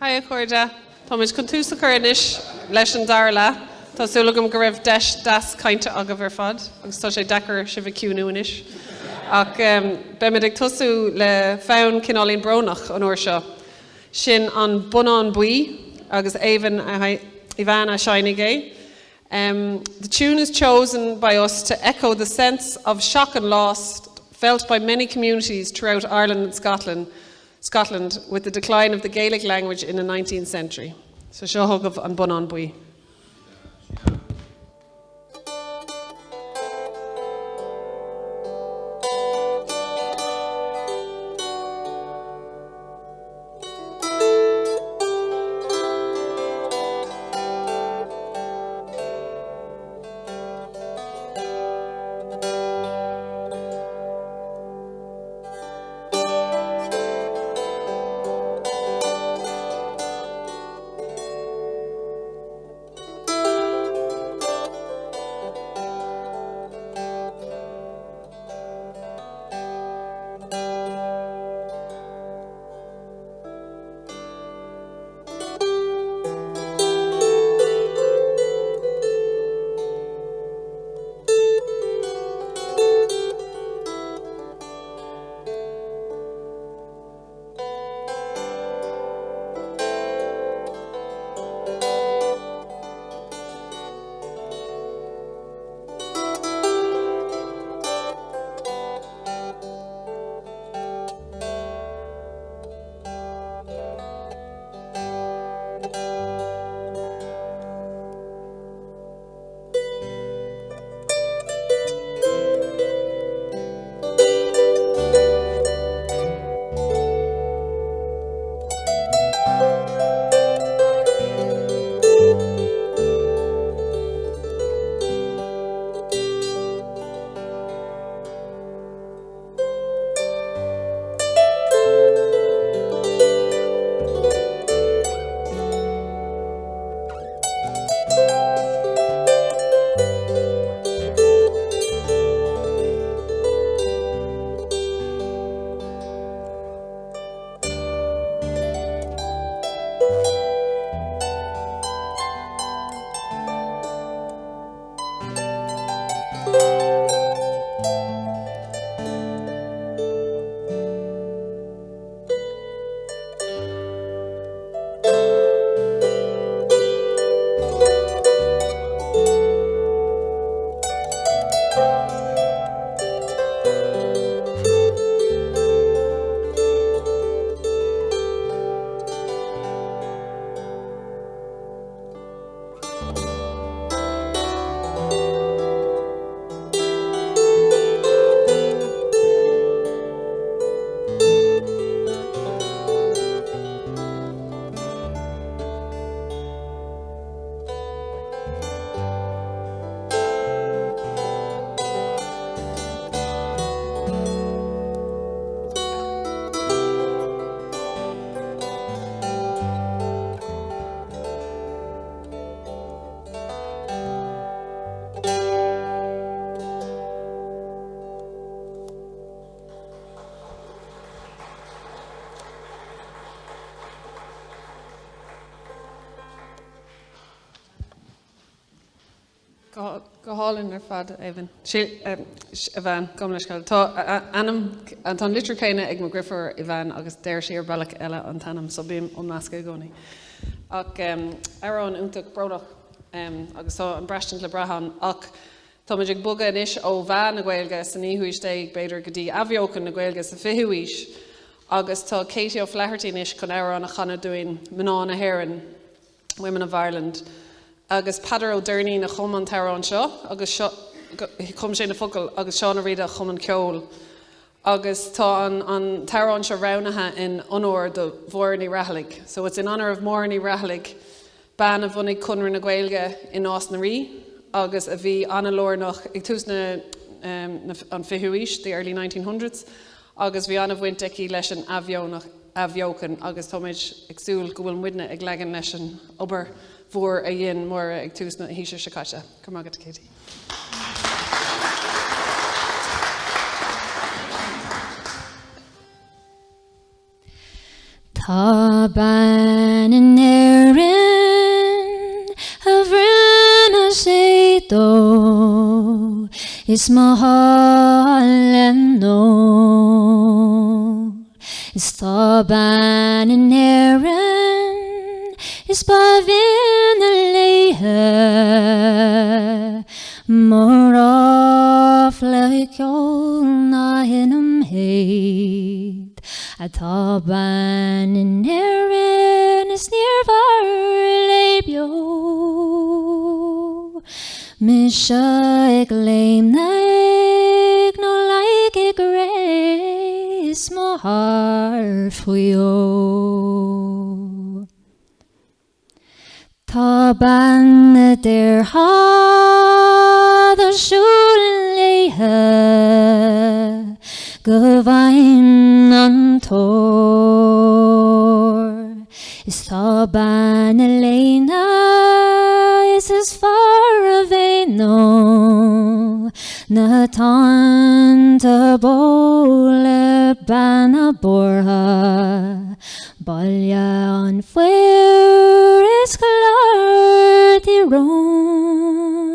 Hiya Cuide. Thomas chun tús a chuirnis leis an Dara. Tásúlagam go raibh das cainte agah ar fad, agus tá sé dechar sibh ciúnúis. Ach be me ag tosú le fánn cinálín brónach an uair seo. Sin an bunán buí, agus Ivan a Shiny. The tune is chosen by us to echo the sense of shock and loss felt by many communities throughout Ireland and Scotland with the decline of the Gaelic language in the 19th century. So seo thugah an bunán buí. Go hálinn ar fad Ivan. Ivan, gom leis cael. Tá anam an tan litre céine ag mo grifar Ivan agus déir sé ar bailach eile an tanam so bím nasca gcónaí. Ach arán úntaach brodach agus tá an breistant le brahan ach tá muid ag buga inis ó bhean na Ghaeilge sa níhuis déag beidir go dtí abheocan na Ghaeilge sa fihuis agus tá Katie ó Flaherty inis chun arán a chana doin Mná na Héireann, Women of Ireland. Agus Padar ó Derní na chuman tarán seo, agus chum sé na focail agus seán a riad a chuman ceol. Agus tá an tarán seo rownathe in honor the Mhórnaí Rathalaigh. So it's in honor of Mhórnaí Rathalaigh, ban a bhunaigh Conradh na Ghaeilge in Os na Rí, agus a bhí anna lórnach ag tús an fihuis, the early 1900s, agus bhí anna bhaint eici leis an abheocan, agus táid ag súil go bhfuil muidne ag legan leis an obair mhór a dhéon mór ag tús na híise secaite. Come agad, Katie. Tá ban in Erin a bhrinne sé dó is má hallen nó. Is tá ban in Erin is ba vin a leihe mar off le ceol na hinam heid. A tá ban in Erin is near var lebio. Mis ag leim naig no like ag grace mo har fuio. Tá ban der ha the shul leihe Ghaeilge an tor. Is tá ban Elena is as far away no. Na tanta bole ban a borha. Balja an fuer is klar di ron.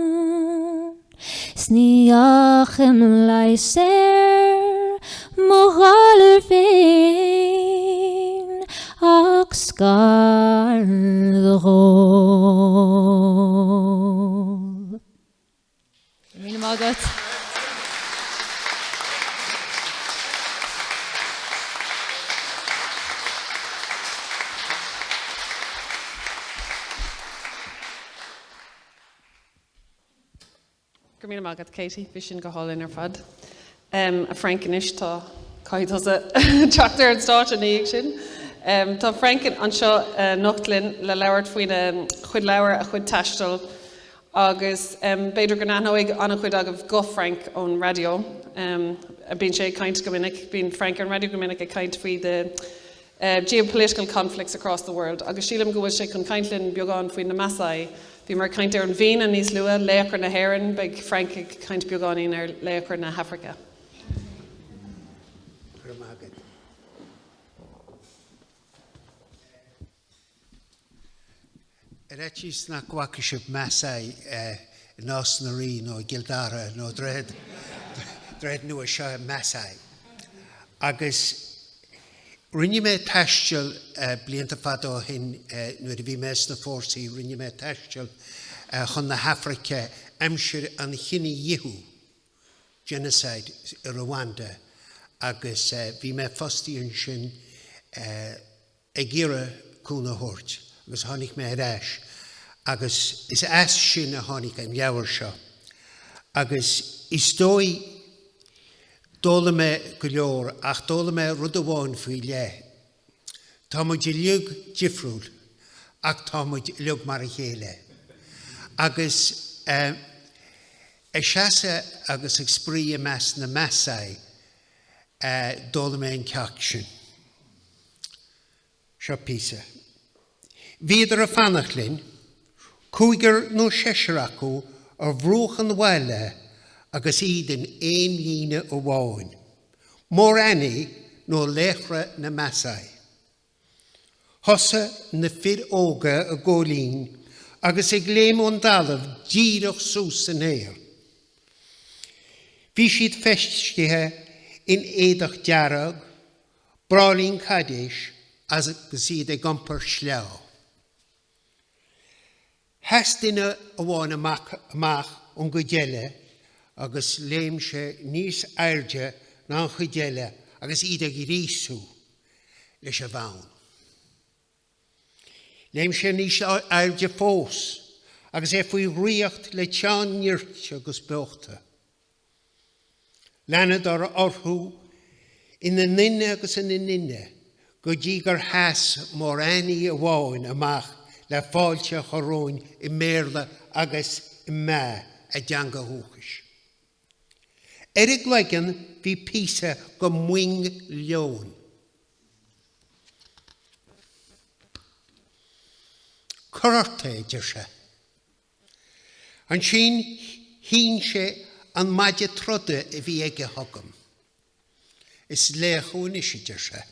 Sniachim leiser Mohaler vein ag scar the hole. Mina magat. Gurmína magat Katie, Vishin Gahal in her fad. A Frankenish tá Cuid has a tractor and start an action. Tá Franken an seo nachtlin le leabhart faoin chuid leabhar a chuid taistil agus beidir go nathóig anna chuid agah go Frank ón radio. A bíonn sé caint go minic, bíonn Frank an radio go minic a caint faoi the geopolitical conflicts across the world. Agus sílam go bhfuil sé chun caintlinn beagán faoin na Maasai. Bhí mar caint ar an bhín a níos lua, léachar na Héireann, beag Frank ag caint beagáin ar léachar na Hafrica. Rachis na gwacishib Maasai nos na ri no Cill Dara no dread nu a sha Maasai. Agus rinne me taistil blianta fado hin nu vi mes na forsi rinne me taistil chun na Hafrica amshir an chini yehu genocide Rwanda agus vi me fosti an sin agira kuna hort. Agus hánig me hráis, agus is as sin a hánig an leabhar seo. Agus is dói dóla me go leor ach dóla me rud amháin faoi le. Tá muid liug difriúil ach tá muid liug mar a chéile. Agus seasa agus ag sprí meas na Maasai dóla me an ceach sin. Seo písa. Viidir a fannachlinn, Cuigar nó seisiracu a bhrúch an bhile agus iad an éon líne ó bháin. Mór any nó léchra na Maasai. Hosa na fir óga a ggólín agus ag léim ón dalamh díreach sús an éir. Bhí siad feiscithe in éadach dearag, brálín cadéis agus iad ag gompar sleamh. Hastine a bháin amach ón Ghaeilge agus léim sé níos airde ná Ghaeilge agus iad ag rísú leis a bhain. Léim sé níos airde fós agus faoi riocht le teán níirt agus beachta. Leanad ar orthú ina nine agus ina nine go dtí gur heas mór any a bháin amach le fáilte choróin I méarla agus I me a deanga thuchas. Erig legan bhí písa go muing leon. Corrta idir se. An sin hín sé an maide troda a bhí ag thugam. Is léchún is idir se.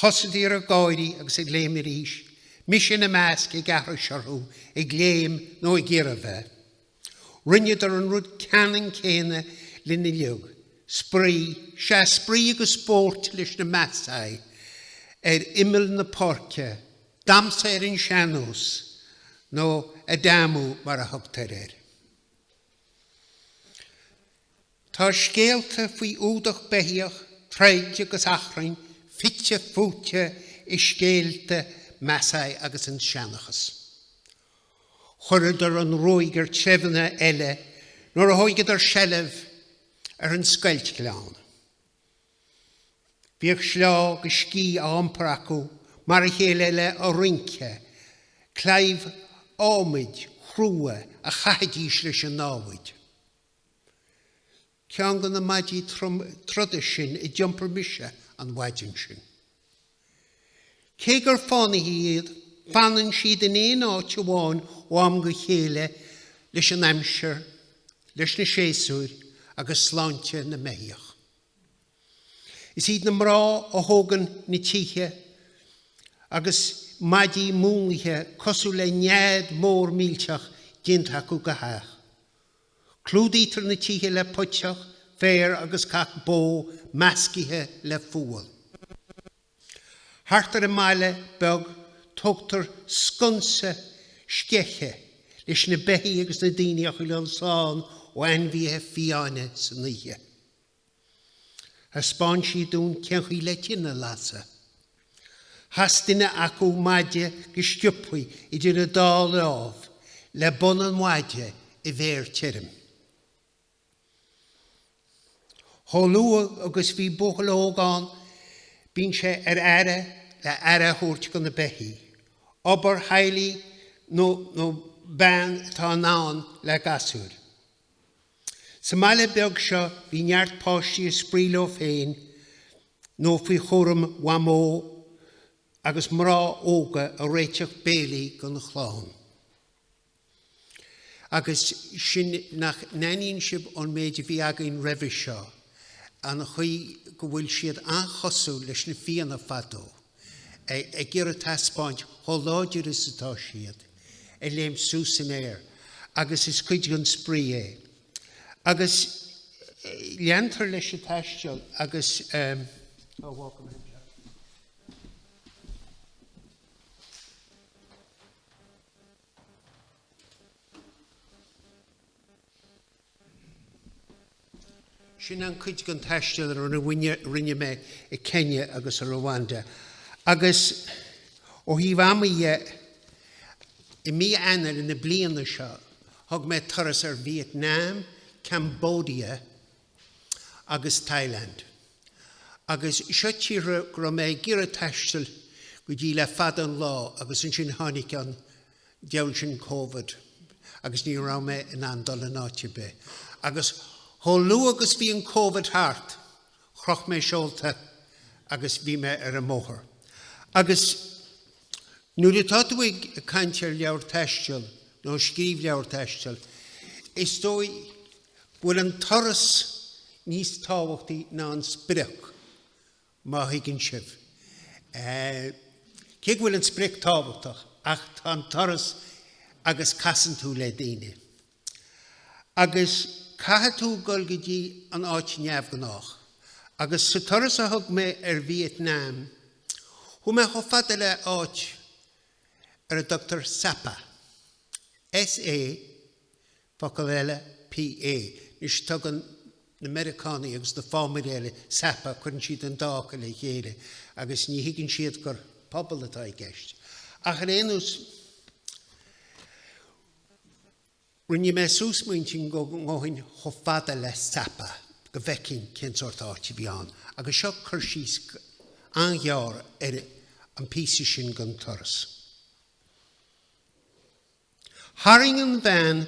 Hosadir a Ghaeilge agus ag léim ar ís, mission a measc ag ahra siarú, ag léim nó ag ggéireadh. Rinnead ar an rud ceann céine linn i liug, sprí, se sprí agus spórt leis na measai, imil na porce, damsa an seanús, nó a damú mar a thugtar Tá scéalta faoi údach beíoch, treide agus achrain, fitte fúte I scéalta measai agus an seanachas. Chorad ar an roigar trefna eile, nor a hoigad ar sellef ar an Ceolchoirm. Bíoch slá go scí ámpar acu, mar a chéile eile a rince, claibh ámid, chrúa a chahadís leis an náhuid. Ceann gan na maidí troda sin I jumpar mise an waidin sin. Cé gur fána iad, banan siad in éon áit amháin ó am go chéile leis an aimsir, leis na séasúr agus sláinte na méiach. Is iad na mrá a thógan na títhe agus maidí múnithe cosú le nead mór mílteach dinta acu go háach. Clúdítar na títhe le poiteach, fér agus cach bó meascithe le fúil. Hartar a maile beg tugtar sconsa sceche leis na beí agus na daoine a chuil an sáin ó anmhíthe fiáine san níthe. Spáin si dún ceanchaí le tinna lasa. Has duine acu maide go stiúpaí I dtír a dál ráh le bun an maide I bhéir tirim. Thólua agus bhí buchail ógáin bín sé ar aire le aire thuairt go na beí. Obair hailí nó ban tá nán le gasúr. Sa maile beag seo bhí neart páistí a spríló féin nó faoi chóram wamó agus mrá óga a réiteach bélaí go na chláin. Agus sin nach naíonn sib an méid bhí againn roimhe seo an chuí go bhfuil siad an chosú leis na fianna fadó. Gur a taspáint choláidir is atá siad, léim sús in éir, agus is cuid gan sprí Agus leantar leis a taisteal, agus sin an cuid gan taisteal ar an rinne me I Kenya agus a Rwanda. Agus ó hí bhamaí I mí anar in na bliana seo, thug me turas ar Vietnam, Cambodia agus Thailand. Agus seo tíre go mé gur a taisteal go dtí le fad an lá agus an sin tháinig an deall sin COVID agus ní rá mé in andal an áite be. Agus thólú agus bhí an COVID thart, chroch mé seolta agus bhí mé ar a móthar. Agus nuair atá tú ag caintear leabhar taisteal nó scríomh leabhar taisteal, is dói bhfuil an toras níos tábhachtaí ná an sprioc má higann sibh. Cé bhfuil an sprioc tábhachtach ach tá an toras agus casan tú le daoine. Agus caithe tú Ghaeilge dtí an áit neamh gnách. Agus sa toras a thug mé ar Vietnam, thu mé cho fada le áit ar a Dr. Sapa. S.A. Focail P.A. Nis tugan na Americánaí agus na fámid eile Sapa chuann siad an dácha le chéile agus ní higann siad gur pobl atá I gceist. Ach ar éanús rinne mé súsmaintin go ngóhain cho fada le Sapa go bhecinn cén sort áit bhí an. Agus seo chur síos anghearr ar an písa sin gan toras. Haring an bhean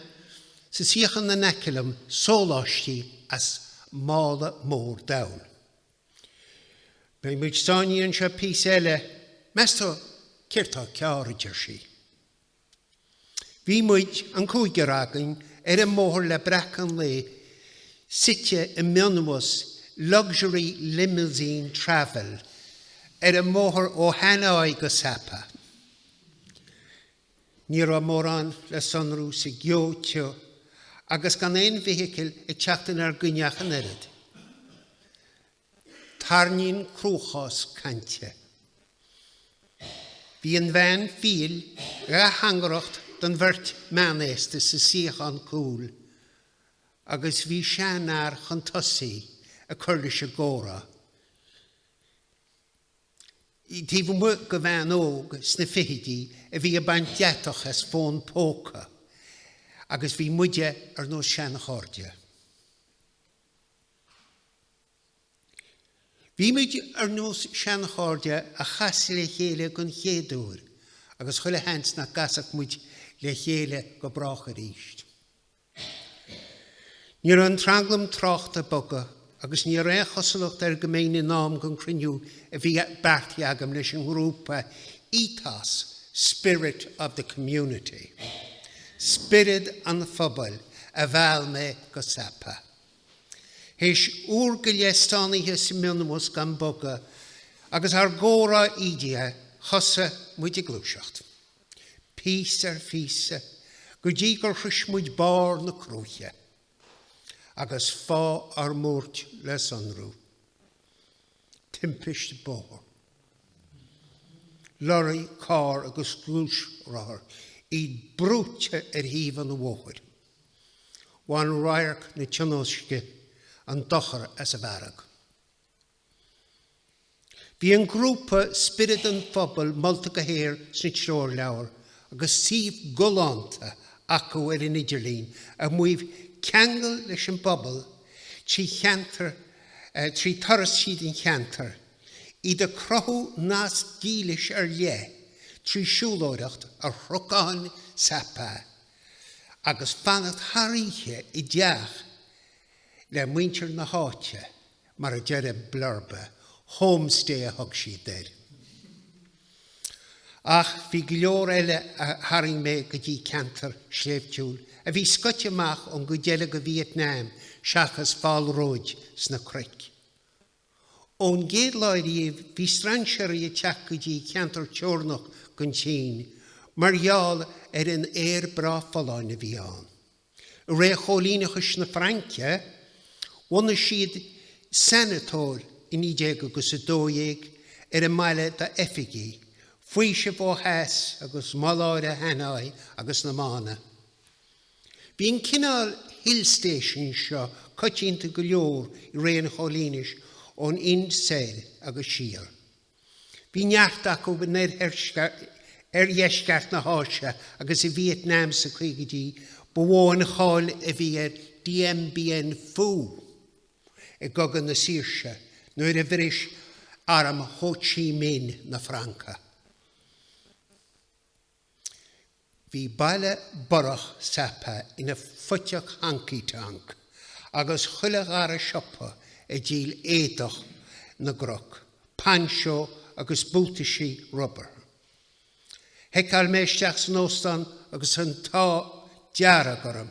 sa siochan na necilm sóláistí as mála mór daun. Bei muid stáiníonn se pís eile, meastá cirtá ceáidir sí. Bhí muid an cúigear againn ar a móthir le brechan le site I mionmus luxury limousine travel y môr o Hanoi go sapa. Níor a móran le sonrú sa Ceolchoirm, agus gan ein vehicil y teachtain gwyniach yn erid. Tarnín crúchás cante. Bhí an bhean fíl a hangarocht don bhirt meanéiste sa síochan cúl, agus bhí seanar chun tosaí a chuirla se góra. Tí bh mu go bhean óg sna fihidí a bhí a baint deatoch as fón póca, agus bhí muide ar nó sean chordia. Bhí muide ar nó sean chordia a chasi le chéile gon chéadúr, agus chuile hens na gasach muid le chéile go brach a ríist. Níor an tranglam trocht a boga, agus ní ré chosalacht gemeine nám gon criniú a bhí bart agam leis an grúpa ethos, spirit of the community. Spirit an phobal a bheal me go sapa. Heis úr go léstánithe sa minimus gan boga, agus ar góra idia chosa muid glúiseacht. Pís ar físa, go dí gur chrismuid bar na crúthe, agus fá ar múrt le sonrú. Timpist bór. Lorry car agus glúis ráir, iad brúte híomh an bhóid. Bhain rairc na tionóisce an dochar as a bharag. Bhí an grúpa spirit an phobal molta go héir sna treoir leabhar, agus síomh golánta acu ar in idirlín, a muomh ceangal leis an bobal trí toras siad in cheantar, iad a crothú nás dílis ar lé, trí siúlóireacht a chrucáin sapa, agus fannacht tharíthe I deach le muintir na háte, mar a deire blurbe, homestay a thug siad deir. Ach, bhí go leor eile a haring mé go dtí ceantar sléibhtiúil, a bhí scoite amach an go déile go Vietnam, seachas fáil róid sna cric. Ón géad láiríomh bhí strainsearí a teach go dtí ceantar teornach gon tín, margheall ar an éir bra foláin a bhí an. Ré cholínachas na Franke, bhaina siad senatóir in 1912 ar a maile da effigy, fuise bó heas agus máláide Hanoi agus na mána. Bhí an cinál hill station seo coitínta go leor I réan cholínis ón Ceil agus Síl. Bhí neart acu ban dheisceart na háise agus I Vietnam sa chuigetí bhháin cháil a bhí ar DMBN fú I gogan na Saoirse, nuair a bhris aram Ho Chi Minh na Franca. Bhí baile borach sapa ina futteach hanky-tank, agus chuile gara siopa a díl éadach na groch, pancho agus búltaisí rubber. Hecal méisteach san óstan agus an tá deara goram,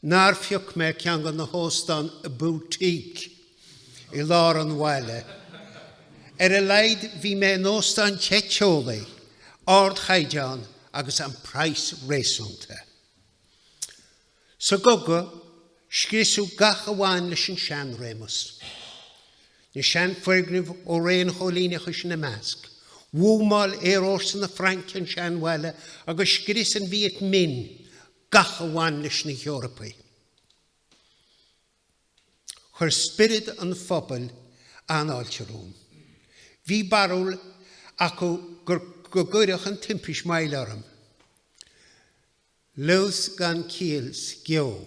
nar fiuch mé ceangan na hóstan a boutique I lár an bhaile. Ar a leid bhí mé an óstan teteolaí, ard chaideán agus an price réasúnta. Sa goga, scriosú gach amháin leis an sean rémas. Na sean fuirgnimh ó réan cholínachas na measc, bhúmáil ósan na Franke an sean bhaile agus scrios an Viet Minh gach amháin leis na Eorpaí. Chur spirit an phobal anáiltearún. Bhí barúil acu gur gcuireach an timpis mail orm. Lús gan cíls geo,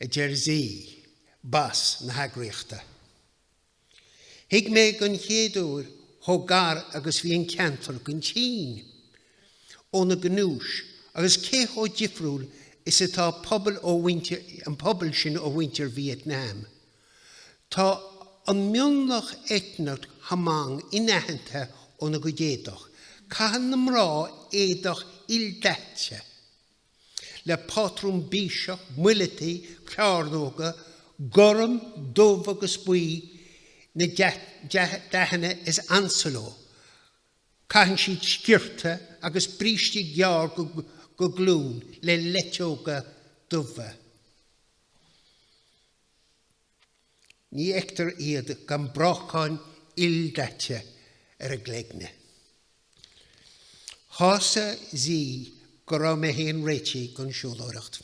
a jersey, bas na hagriachta. Hig mé gan chéadúr hógar agus bhí an ceantar gan tín. Óna gnúis agus cé ó difriúil is atá pobl ó winter, an pobl sin ó winter Vietnam. Tá an mionnach etnach hamang inahanta óna go déadach. Cahan na mrá éadach ildete. Le patrum bíseach, muilití, clárnóga, gorum, dómh agus buí na dehanna is ansalo, Cahan siad sciirte agus bríste gear go glún le leteoga dubha. Ní ectar iad gan brochan ildate a glegne. Hása zí go ra me hen réiti gon siúlóireacht.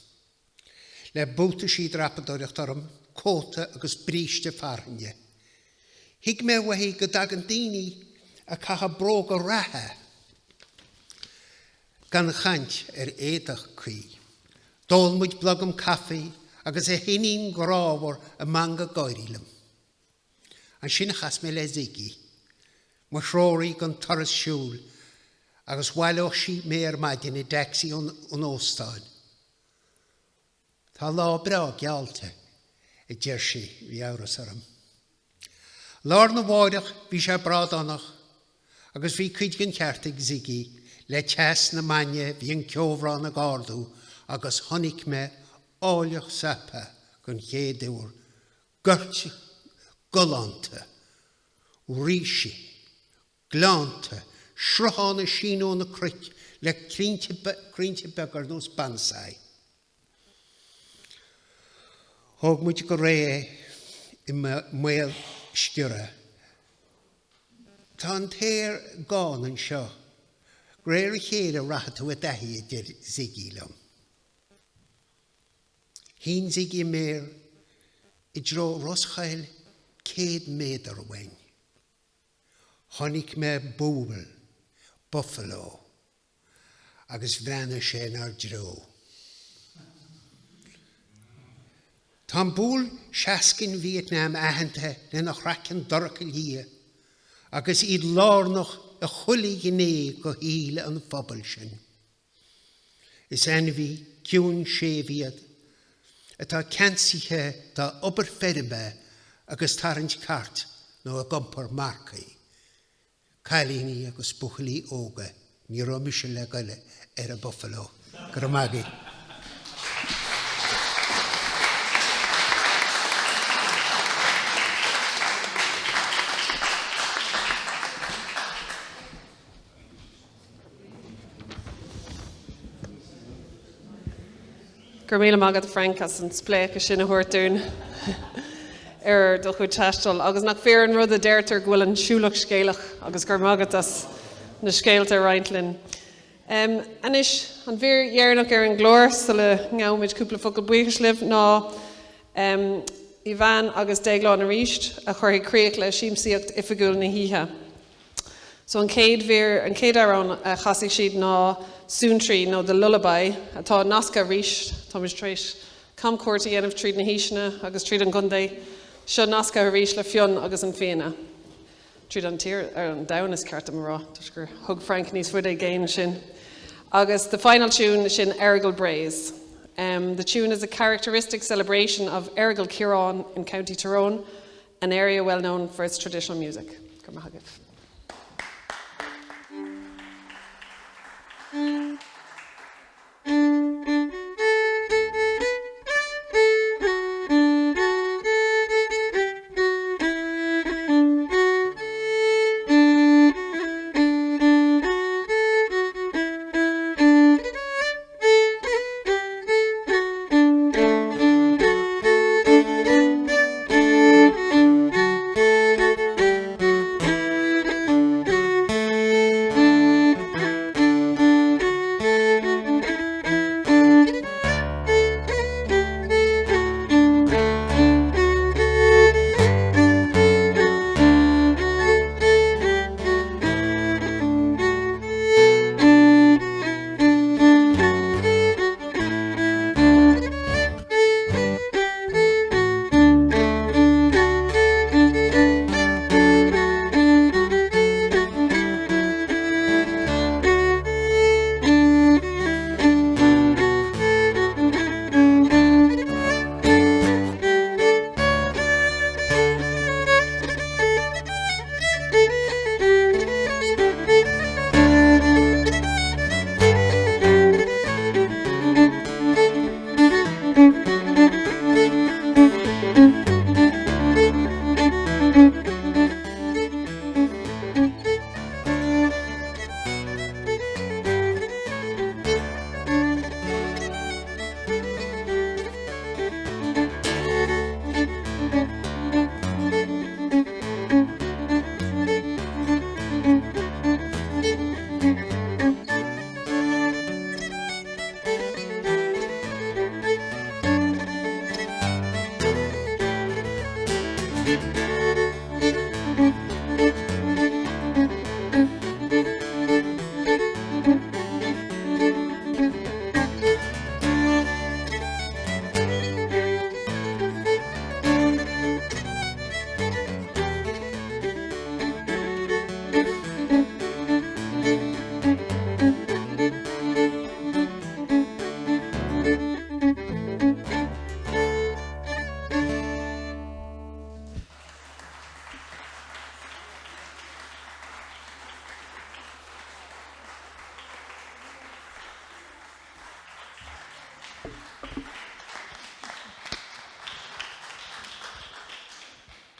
Le búta siad rapadóireacht orm, cóta agus bríste farne. Hig me wahi go dagan daoine a cacha bro go ratha. Gan chant éadach Cuid. Dólmuid blogam caffi agus hinín gráhar a manga gairílam. An sin chas me le zigi. Mar sróí gan taras siúl agus bhaileoch si méar maidin I dexi an óstáin. Tá lá bra gealta I djeirsi bhí áras aram. Lár na bháideach bhí sé brad annach agus bhí Cuid gan ceartig zigi le teas na maine bhí an ceomhrán na gardú agus honnig me áileach sapa gan chéadúr gurte golanta, ríisi, glánta, sruhána síó na crit le crínte begar nos bansai. Thóg muid go ré I mail sciúra. Tá an téir gáin an seo, réir a chéad a rathatú a dahi a zigi lam. Hín zigi mér I dro roschail céad méadar wein. Honnig me búbal, buffalo, agus bhreanna sé ar dro. Tá búl seascin Vietnam ahananta le nach racin dorcail hí, agus iad lárnach a chulaí gné go híle an phobal sin. Is enbhí ciún séviad, atá cansithe tá obair ferime agus tarint cart nó a gompar marcaí. Cailíní agus buchalí óga, ní romise le gaile a buffalo. Gramagi. Gur míle mágad Frank as an spléic a sin a thuirtún do chuid teistal, agus nach fear an rud a déirtar ghfuil an siúlach scéalach agus gur mágad as na scéalta Reintlin. Anis an bhír dhearnach an glór sa le ngámid cúpla focail buíochas libh ná Ivan agus déagláin a ríist a chuir críoch le síimsíocht ifigúil na híthe. So an céad arán a chasigh siad ná Súntrí nó the lullaby atá nasca ríist Thomas Tréis cam cuairta dhéanamh tríd na híisina agus tríd an gundé seo nasca a ríist le fionn agus an féine. Tríd an tír ar an Daoine is cearta marrá, tuis gur thug Frank níos fuid é géin sin. Agus the final tune sin Errigal Braes. The tune is a characteristic celebration of Ceolchoirm in County Tyrone, an area well known for its traditional music. Gur maith agaibh.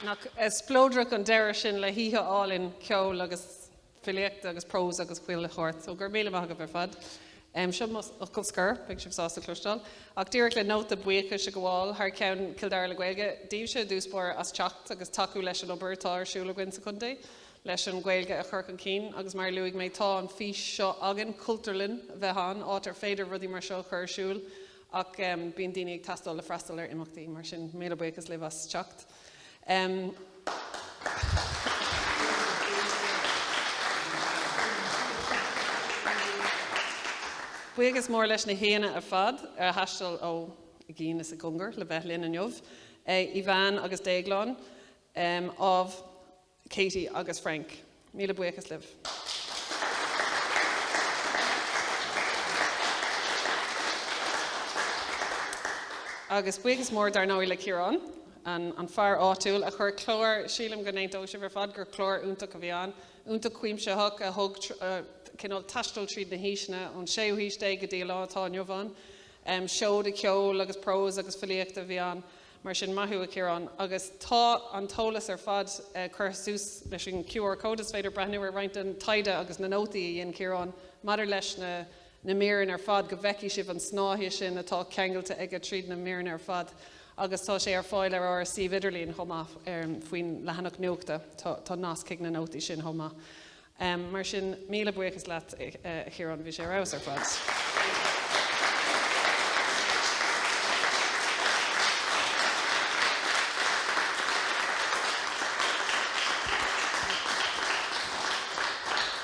Nach splódra an deire sin le hithe álinn ceol agus filiocht agus prós agus cuil le chóirt. So gur míle maith go bhar fad. Seo mas coscar, beag sibh sásta clústal. Ach dúirt le nóta buíocha se go bháil, thar ceann Cill Dara le Ghaeilge, díobh se dúspóir as teacht agus taú leis an obair tá arsúla gin sa chundé, leis an Ghaeilge a chur an cín, agus mar luigh méid tá an fís seo agan cultarlinn bheitán átar féidir rudí mar seo chur siúil, ach bíon daoine ag tastal le freistal ar imachtaí mar sin méle buíochas libh as teacht. Buíochas mór leis na héana a fad ar hastal ó gcín is a gungar le bheith linn an jobh, Ivan agus Daoine, of Katie agus Frank. Míle buíochas libh. Agus buíochas mór dar nóí le Ciarán, an fear áitiúil a chur chlór sílam go néint óisih ar fad gur chlór úntaach a bhíán, úntaach cuimse hoc a thug cinál taistil tríd na híisna an séú híis dé go dtí látá neomhán, seó de ceol agus prós agus filiocht a bhíán mar sin maithú a Ciarán, agus tá an tólas ar fad chur sús leis an QR code is féidir breithniú ar roinnt an taide agus na nótaí a dhéon Ciarán, maidir leis na méran ar fad go bheici sibh an snáthí sin atá ceangailte ag a tríd na méran ar fad, agus tá sé ar fáil ar Steve Idirlín chomá faoin lehanach nuachta, tá nás cig na nótaí sin chomá. Mar sin míle buíochas leat Ciarán bhí sé rás ar fad.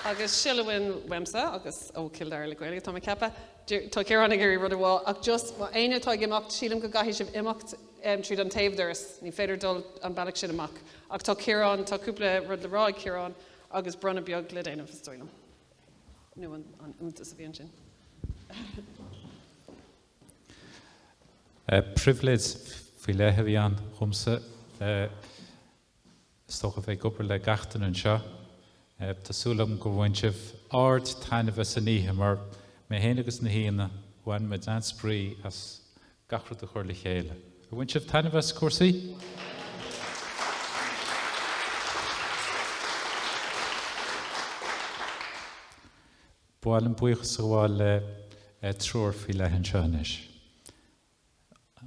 Agus Sillahain Wemsa, agus ó Cill Dara le Ghaeilge, tá me cepa, tá Ciarán ag irí rud a bháil, ach just aine tá imacht, sílam go gaithí sibh imacht tríd an taobhdoras, ní féidir dul an bailach sin amach. Ach tá Ciarán, tá cúpla rud le ráid Ciarán, agus brunna beag le déanamh is stoilm. Nu an úntas a bhíonn sin. Privilege fi lethe bhí an chumsa, stocha bheith gopur le gachtain an seo. Tásúlam go bhain sibh ard tainmh san níthe mar mé héana agus na héana bhain me dan sprí as gachrad a chuir le chéile. Bhain sibh tainmh as cuasaí? Bháil an buíochas a bháil le trúr fi le an seanis.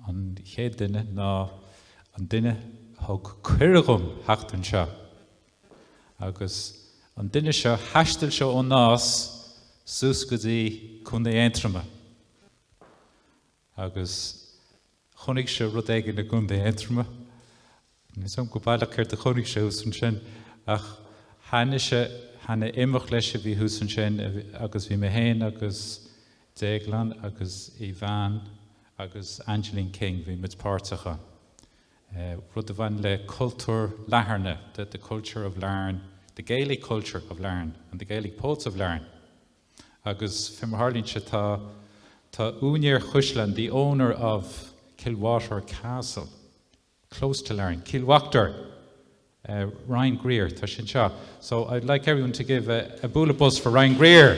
An chéad duine ná an duine thug cuirigum hecht an seo. Agus an duine seo heistil seo ó nás sús go dtí chun é éintrama. Agus chonig se rud éige na chun é éintrama. Nís go bailach ceirt a chonig se ús an sin ach Hanna imach leis a bhí hús an sin agus bhí me héin agus Daoine agus Ivan agus Angeline King bhí mit páirteacha. Rud a bhain le cultúr leatharne, the culture of Larne, the Gaelic culture of Larne and the Gaelic poets of Larne. Agus Fimharlínse tá Únier Chuislan, the owner of Kilwater Castle, close to Larne, Kilwachter. Ryan Greer, Tashin. So I'd like everyone to give a bullet buzz for Ryan Greer.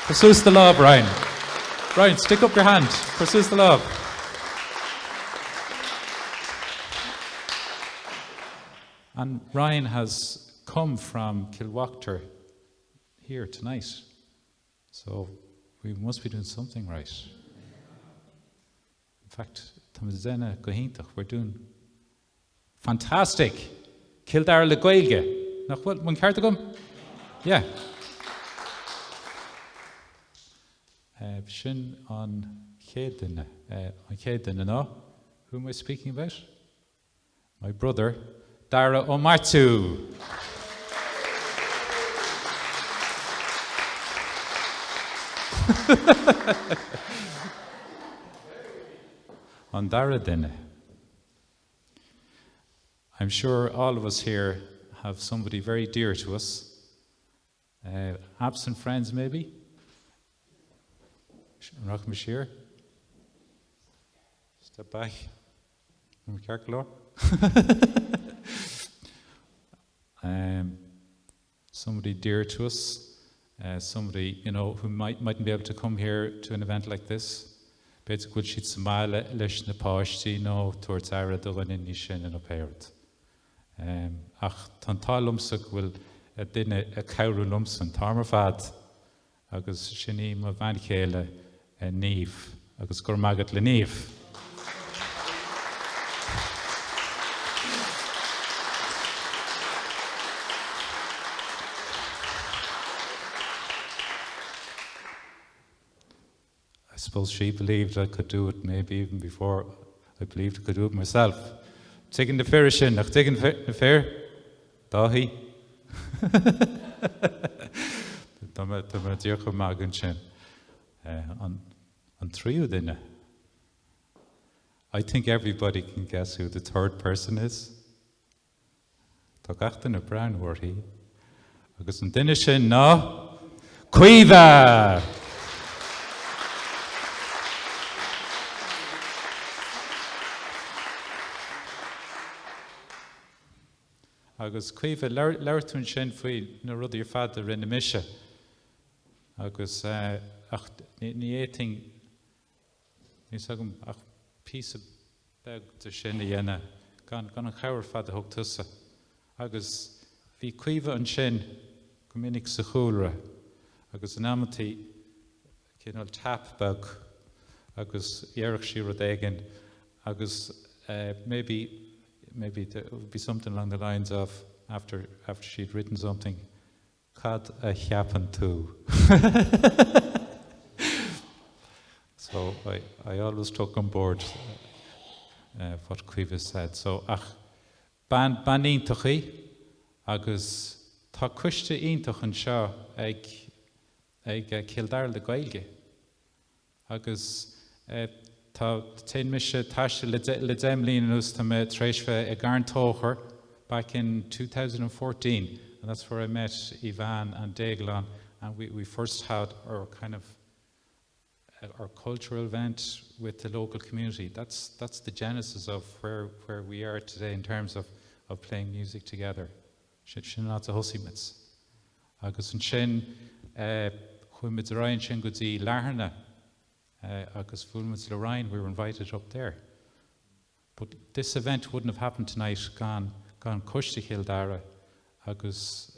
Pursues the love, Ryan. Ryan, stick up your hand. Pursues the love. And Ryan has come from Kilwachter here tonight. So we must be doing something right. In fact, we're doing fantastic. Cill Dara le Ghaeilge. Nach what? One card to come? Yeah. Shin on Chéadine. No? Who am I speaking about? My brother, Dara O'Martu. On Dara Dinne. I'm sure all of us here have somebody very dear to us. Absent friends, maybe? Rach Mashir? Step back. Somebody dear to us. Somebody, who mightn't be able to come here to an event like this. beit gúil siad Somála leis na páistí nó tuairt aire dogan in ní sin in opéirt. Ach tan tálumsa bhfuil duine a cabhrú lumsan támar fad agus sinní má bhain chéile níomh agus gur magad le níomh. I suppose she believed I could do it maybe even before I believed I could do it myself. Taking the fair sin, nach taking the fair, dahi. Dama diocha magan sin. On trio dinner. I think everybody can guess who the third person is. Tá gachtain a brown word he. Agus an dinner sin ná Cuid. Agus Cuid leirtún sin faoi na rud ar fad a rinne mise. Agus ach ní éting ní sagam ach pís beg de sin a dhéine gan an chabhar fad a thug tusa. Agus bhí Cuid an sin go minic sa chúlra agus an amatí cinál tap beg agus dhearach sí rud éigin agus maybe there would be something along the lines of after she'd written something, cad a chiapan tú. So I always took on board what Cuid said. So ach ban íntachaí agus tá cuiste íntaach an seo ag Cill Dara le Ghaeilge. Agus tá ten mise taiste le demlín us tá me tréisfe a garntócher back in 2014, and that's where I met Ivan and Daoine, and we first had our kind of our cultural event with the local community. That's the genesis of where we are today in terms of playing music together. Sin not a husimits. Agus an sin chuimid Ryan sin go dtí Larna. Agus Fulmans Lorraine, we were invited up there. But this event wouldn't have happened tonight gone cuiste Cill Dara agus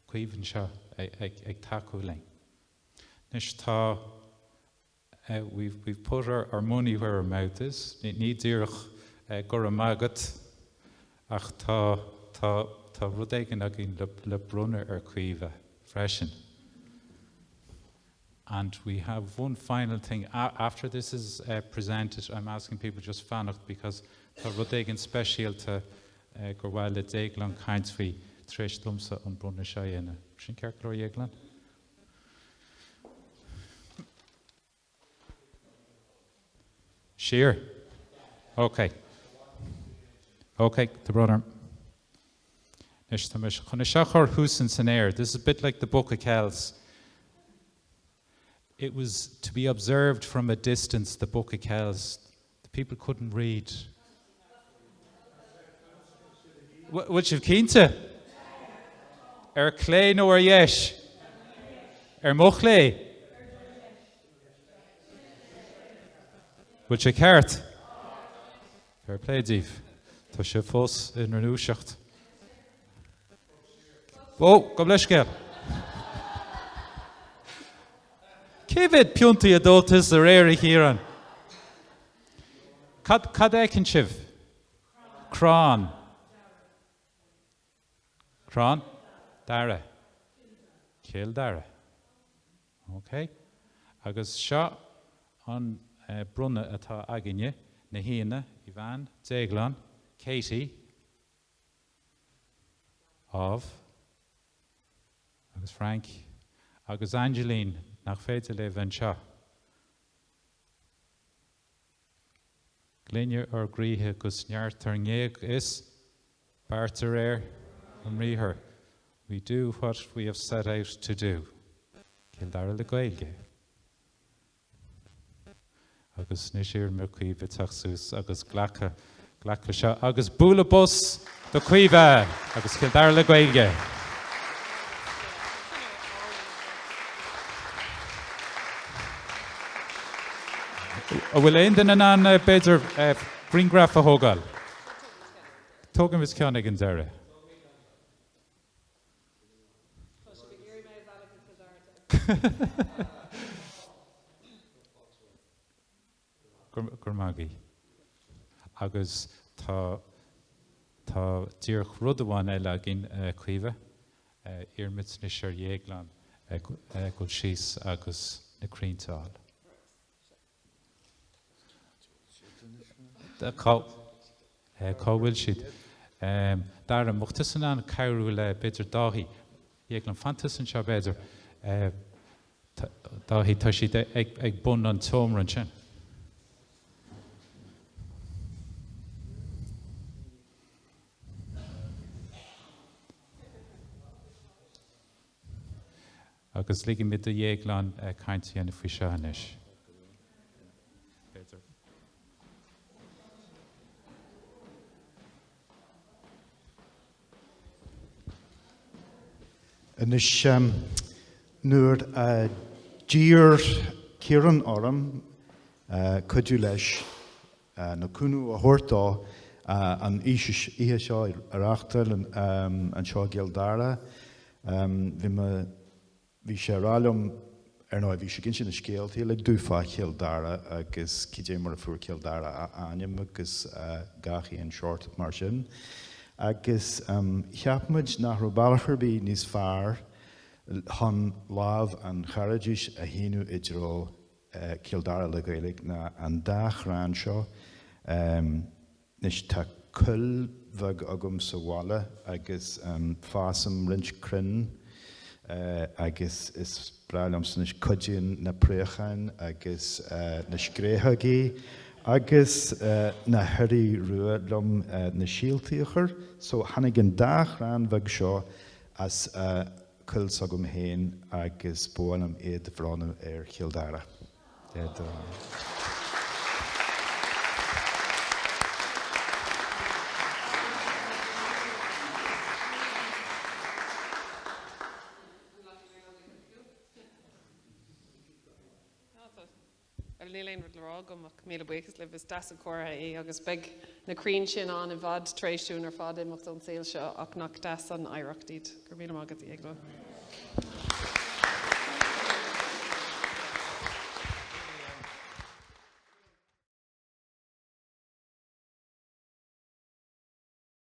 Cuid seo ag takeúling. Nis tá we've put our money where our mouth is. Ní díreach gur magat ach tá rud éigin agin le brunne Cuid freisin. And we have one final thing. After this is presented, I'm asking people just fannacht because tá rud éigin special to gur bhfuil le Daoine caint faoi tréis lumsa an brunne seo dhéine. Sin ceart glór Daoine? Sheer? Okay. Okay, the brother. This is a bit like the Book of Kells. It was to be observed from a distance, the Book of Kells. The people couldn't read. Which of Kinte? Clay no yesh? Mochley? Which a cart? Fair play, Dave. Tá sé fós in renúiseacht. Go bless gael. Civid piunti adultus a réiri híran. Cad écin sibh? Crán. Crán? Dara. Cill Dara. Okay. Agus seo an brunne atá aginne, na híine, Ivan, Daoine, Katie, of agus Frank, agus Angeline, nach féidir le bhain seo. Glynne ar gríthe gus neart ar ngéag is, bartar an ríthair. We do what we have set out to do. Cill Dara le Ghaeilge. Agus nisir me Cuid tachsús agus glacha seo agus búla bus do Cuid agus Cill Dara le Ghaeilge. bhfuil aon den an beidir bringraf a thógáil. Tógam is ceann ag an deire. Gur mágaí. Agus tá díoch rud amháin eile gin cuimhe iarmid na seir dhéaglan go síos agus na craontáil. Cáhfuil siad. Dar an muchtas an cairú le beidir dáhí. Dhéaglan fantas an seo beidir dáhí tá siad ag bun an tómran sin. Agus ligin mit a dhéaglan cainti an fao seo hanis. Inis nuair dír Ciaran orm CDleG na cúnú a thuirtá an ihe seo ar achtal an seo Cill Dara. Bhí sé rálam bhí sé gin sin na scéaltaí le dúfá Cill Dara agus cídé mar a fuair Cill Dara a aim agus gachaí an seort mar sin. Agus cheapmuid nach robalachar bí níos fearr hon lámh an charadis a híú idró Cill Dara le Ghaeilge na an dách rán seo nis tá cul bhag agam sa bhalla agus fásam rint crinn agus is bralam san is codín na préchain agus na scréthagaí agus na thuirí ruadlum na síaltaíochar, so hanig an dách rán bhag seo as cul sagam héin agus bólam iad bhrána ar Cill Dara. Líléon rud lerá gomach míle buchas le bhs deas an córa é agus beag na crín sin an I bhd tréisiún ar fád imachta an saoil seo ach nach deas an éireachtaíd gur míle mágad ag